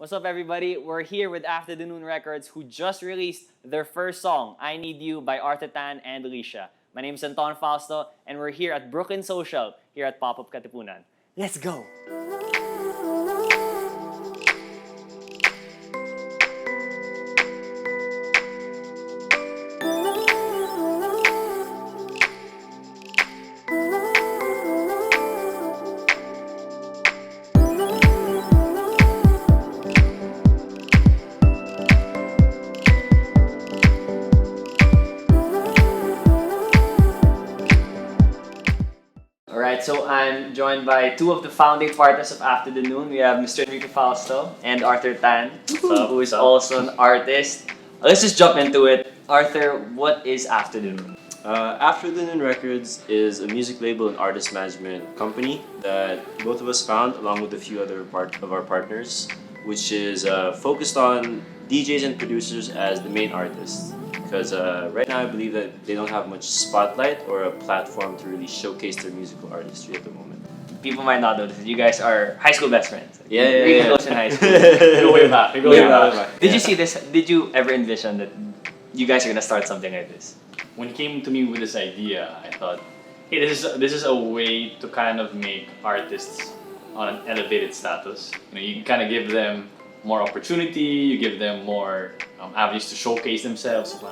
What's up, everybody? We're here with After the Noon Records, who just released their first song, I Need You by Arthur Tan and Lesha. My name is Anton Fausto, and we're here at Brooklyn Social, here at Pop-Up Katipunan. Let's go! Alright, so I'm joined by two of the founding partners of After the Noon. We have Mr. Anton Fausto and Arthur Tan, who is also an artist. Let's just jump into it. Arthur, what is After the Noon? After the Noon Records is a music label and artist management company that both of us found along with a few other of our partners, which is focused on DJs and producers as the main artists. Because right now I believe that they don't have much spotlight or a platform to really showcase their musical artistry at the moment. People might not know this. You guys are high school best friends. Yeah. Close in high school. We go way back. Did you see this? Did you ever envision that you guys are gonna start something like this? When he came to me with this idea, I thought, hey, this is a way to kind of make artists on an elevated status. You kind of give them more opportunity. You give them more avenues to showcase themselves.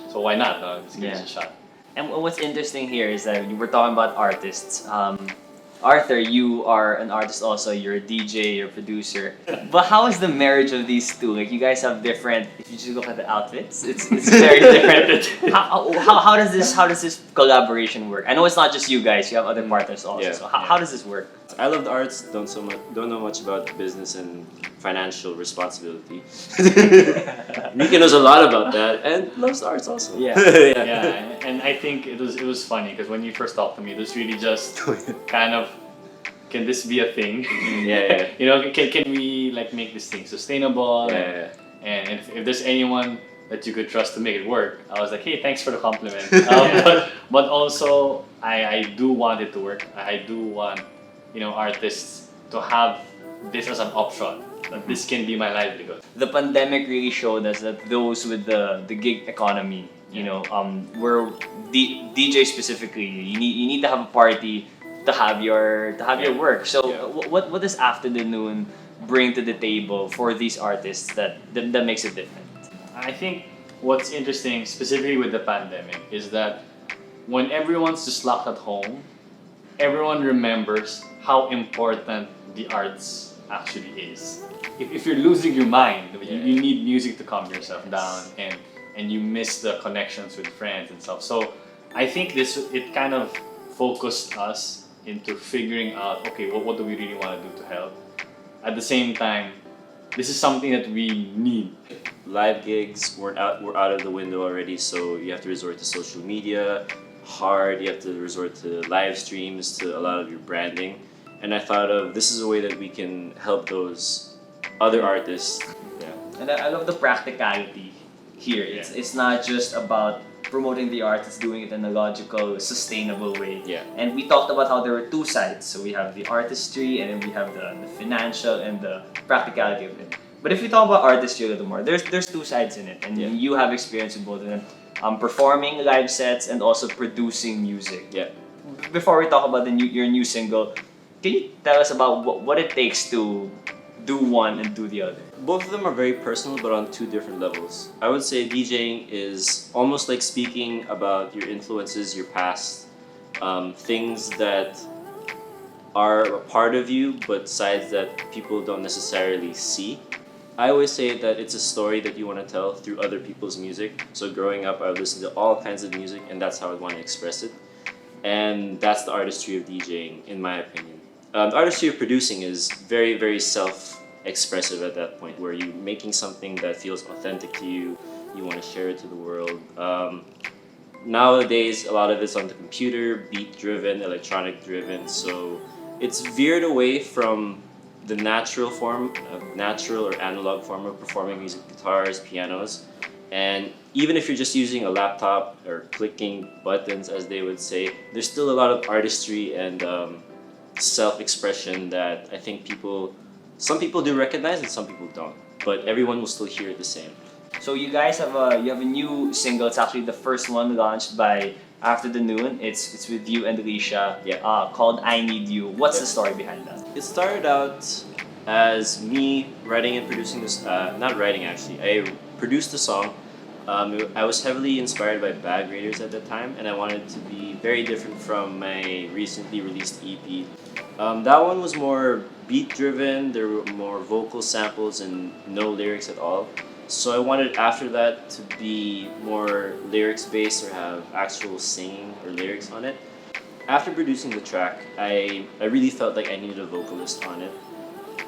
So why not? Let's give it a shot. And what's interesting here is that we're talking about artists. Arthur, you are an artist also. You're a DJ, you're a producer. But how is the marriage of these two? Like, you guys have different. If you just look at the outfits, it's very different. How does this collaboration work? I know it's not just you guys. You have other partners also. So how does this work? I love the arts. Don't know much about business and financial responsibility. Mika knows a lot about that and loves the arts also. Yeah, and I think it was funny because when you first talked to me, it was really just kind of, can this be a thing? Can we like make this thing sustainable? And if there's anyone that you could trust to make it work, I was like, hey, thanks for the compliment. But also, I do want it to work. I do want artists to have this as an option. That this can be my livelihood. The pandemic really showed us that those with the gig economy, where DJ specifically, you need to have a party to have your work. So what does After the Noon bring to the table for these artists that makes it different? I think what's interesting, specifically with the pandemic, is that when everyone's just locked at home, everyone remembers how important the arts actually is. If you're losing your mind, you need music to calm yourself down, and you miss the connections with friends and stuff. So I think it kind of focused us into figuring out, okay, what do we really want to do to help? At the same time, this is something that we need. Live gigs were out of the window already, so you have to resort to social media hard. You have to resort to live streams, to a lot of your branding. And I thought this is a way that we can help those other artists. And I love the practicality here. It's not just about promoting the art, it's doing it in a logical, sustainable way. And we talked about how there were two sides. So we have the artistry, and then we have the financial and the practicality of it. But if we talk about artistry a little more, there's two sides in it, and you have experience with both of them. Performing live sets and also producing music. Before we talk about your new single, can you tell us about what it takes to do one and do the other? Both of them are very personal, but on two different levels. I would say DJing is almost like speaking about your influences, your past, things that are a part of you, but sides that people don't necessarily see. I always say that it's a story that you want to tell through other people's music. So growing up, I would listen to all kinds of music, and that's how I want to express it. And that's the artistry of DJing, in my opinion. The artistry of producing is very, very self-expressive at that point, where you're making something that feels authentic to you. You want to share it to the world. Nowadays, a lot of it's on the computer, beat-driven, electronic-driven. So it's veered away from the natural or analog form of performing music, guitars, pianos. And even if you're just using a laptop or clicking buttons, as they would say, there's still a lot of artistry and self-expression that I think people some people do recognize and some people don't. But everyone will still hear it the same. So you guys have a new single. It's actually the first one launched by After the Noon. It's with you and Lesha. Yeah. Called I Need You. What's the story behind that? It started out as me writing and producing this. Not writing actually. I produced the song. I was heavily inspired by Bag Raiders at the time, and I wanted it to be very different from my recently released EP. That one was more beat driven. There were more vocal samples and no lyrics at all. So I wanted after that to be more lyrics based or have actual singing or lyrics on it. After producing the track, I really felt like I needed a vocalist on it.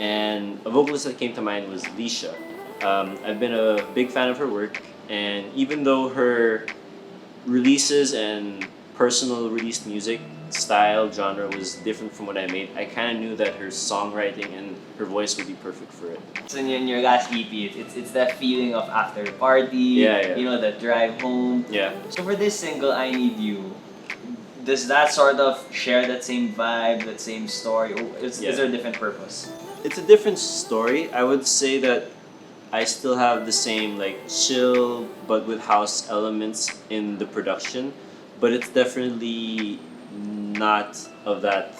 And a vocalist that came to mind was Lesha. I've been a big fan of her work, and even though her releases and personal released music style genre was different from what I made, I kind of knew that her songwriting and her voice would be perfect for it. So in your last EP, it's that feeling of after a party, Yeah. you know, that drive home. Yeah. So for this single, I Need You, does that sort of share that same vibe, that same story, or is there a different purpose? It's a different story. I would say that I still have the same like chill but with house elements in the production, but it's definitely not of that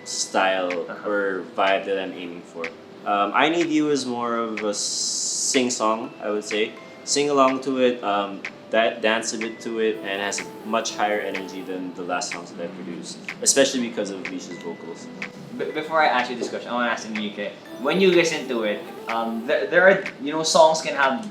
style or vibe that I'm aiming for. I Need You is more of a sing song, I would say. Sing along to it, that dance a bit to it, and has a much higher energy than the last songs that I produced, especially because of Lesha's vocals. Before I ask you this question, I want to ask Enrique. When you listen to it, there are, you know, songs can have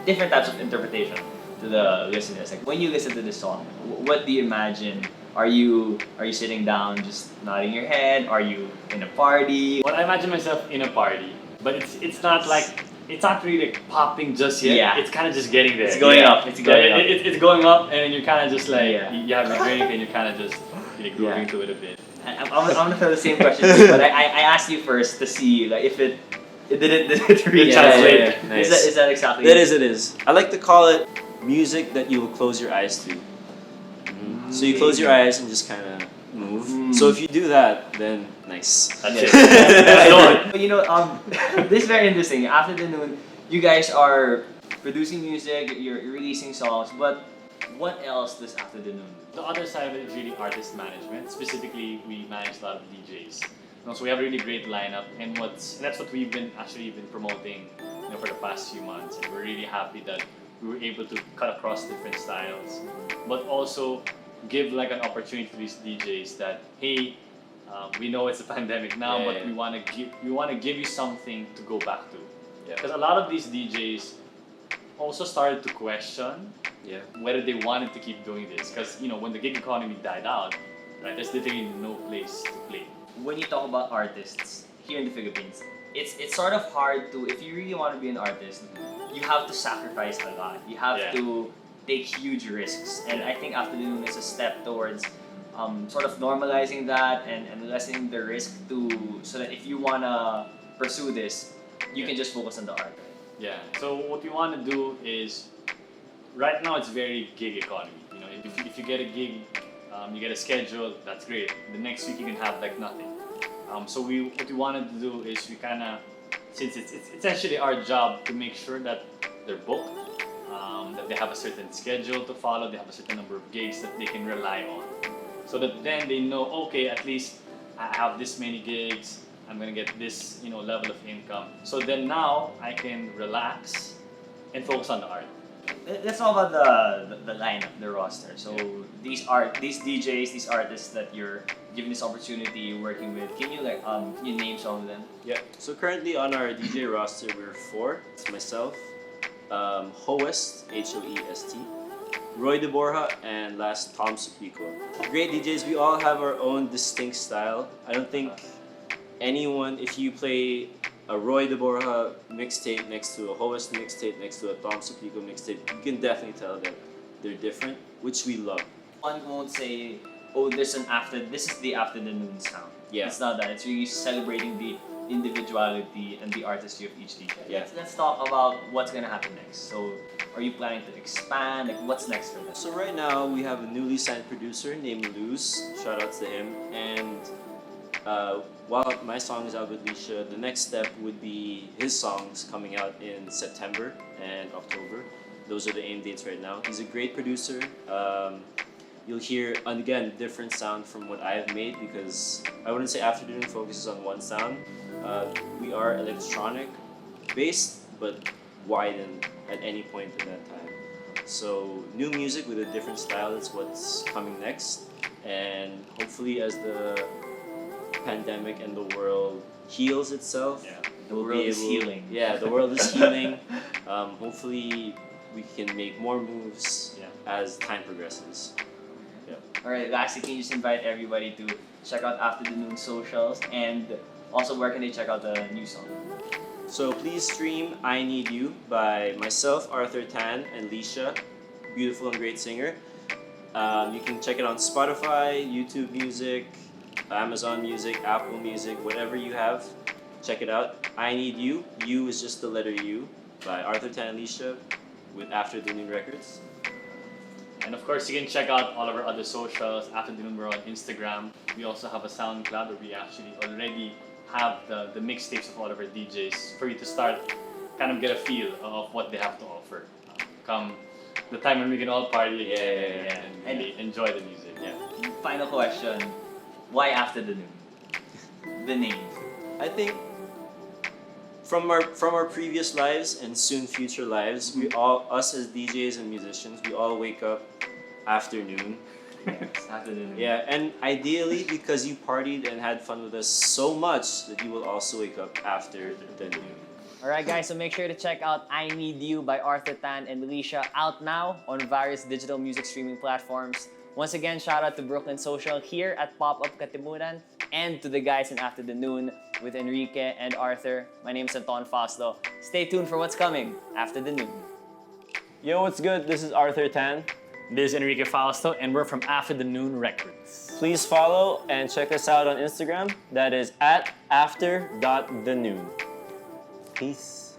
different types of interpretation to the listeners. Like when you listen to this song, what do you imagine? Are you sitting down just nodding your head? Are you in a party? Well, I imagine myself in a party, but it's not like it's not really like popping just yet. Yeah. It's kind of just getting there. It's going up. It's going up. It's going up, and then you're kind of just like you have a drink, and you're kind of just grooving to it a bit. I'm gonna throw the same question to you, but I asked you first to see like if it did it really translate. Nice. Is that exactly? It is. I like to call it music that you will close your eyes to. So you close your eyes and just kind of move. So if you do that, then nice. That's it. But you know, this is very interesting. After the Noon, you guys are producing music, you're releasing songs, but what else does After the Noon do? The other side of it is really artist management. Specifically, we manage a lot of DJs. So we have a really great lineup, and that's what we've been promoting, for the past few months. And we're really happy that we were able to cut across different styles, but also give like an opportunity to these DJs that hey, we know it's a pandemic now, but we want to give you something to go back to. Because a lot of these DJs also started to question whether they wanted to keep doing this. Because when the gig economy died out, right, there's literally no place to play. When you talk about artists here in the Philippines, it's sort of hard to, if you really want to be an artist, you have to sacrifice a lot. You have to take huge risks, and I think After the Noon is a step towards sort of normalizing that and lessening the risk so that if you wanna pursue this, you can just focus on the art. Yeah. So what we want to do is, right now it's very gig economy. If you get a gig, you get a schedule, that's great. The next week you can have like nothing. So what we wanted to do is we kind of, since it's essentially our job to make sure that they're booked, that they have a certain schedule to follow, they have a certain number of gigs that they can rely on. So that then they know, okay, at least I have this many gigs, I'm gonna get this level of income. So then now I can relax and focus on the art. Let's talk about the lineup, the roster. So these DJs, these artists that you're given this opportunity working with, can you name some of them? Yeah. So currently on our DJ roster, we're 4. It's myself, Hoest, Hoest, Roy De Borja, and last Tom Supico. Great DJs. We all have our own distinct style. I don't think anyone, if you play a Roy De Borja mixtape next to a Hoest mixtape next to a Tom Supico mixtape, you can definitely tell that they're different, which we love. One won't say, oh, this is the After the Noon sound. Yeah. It's not that. It's really celebrating the individuality and the artistry of each DJ. Yeah. Let's talk about what's gonna happen next. So, are you planning to expand? Like, what's next for them? So right now we have a newly signed producer named Luz. Shout out to him. And while my song is out with Lesha, the next step would be his songs coming out in September and October. Those are the aim dates right now. He's a great producer. You'll hear, again, different sound from what I've made because I wouldn't say Afternoon focuses on one sound. We are electronic based, but widened at any point in that time. So new music with a different style is what's coming next. And hopefully as the pandemic and the world heals itself, the world is healing. Yeah, the world is healing. Hopefully we can make more moves as time progresses. Alright, lastly, can you just invite everybody to check out After the Noon socials, and also where can they check out the new song? So please stream I Need You by myself, Arthur Tan, and Lesha, beautiful and great singer. You can check it on Spotify, YouTube Music, Amazon Music, Apple Music, whatever you have. Check it out. I Need You. You is just the letter U by Arthur Tan and Lesha with After the Noon Records. And of course, you can check out all of our other socials. After the Noon, we're on Instagram. We also have a SoundCloud where we actually already have the mixtapes of all of our DJs for you to start kind of get a feel of what they have to offer. Come the time when we can all party again and really enjoy the music. Final question, why After the Noon? The name. I think from our previous lives and soon future lives, we all, us as DJs and musicians, we all wake up after noon. Yes, After the Noon. Yeah, and ideally because you partied and had fun with us so much that you will also wake up after the noon. Alright guys, so make sure to check out I Need You by Arthur Tan and Lesha, out now on various digital music streaming platforms. Once again, shout out to Brooklyn Social here at Pop-Up Katimunan, and to the guys in After the Noon with Enrique and Arthur. My name is Anton Fausto. Stay tuned for what's coming after the noon. Yo, what's good? This is Arthur Tan. This is Enrique Fausto, and we're from After the Noon Records. Please follow and check us out on Instagram. That is at after.thenoon. Peace.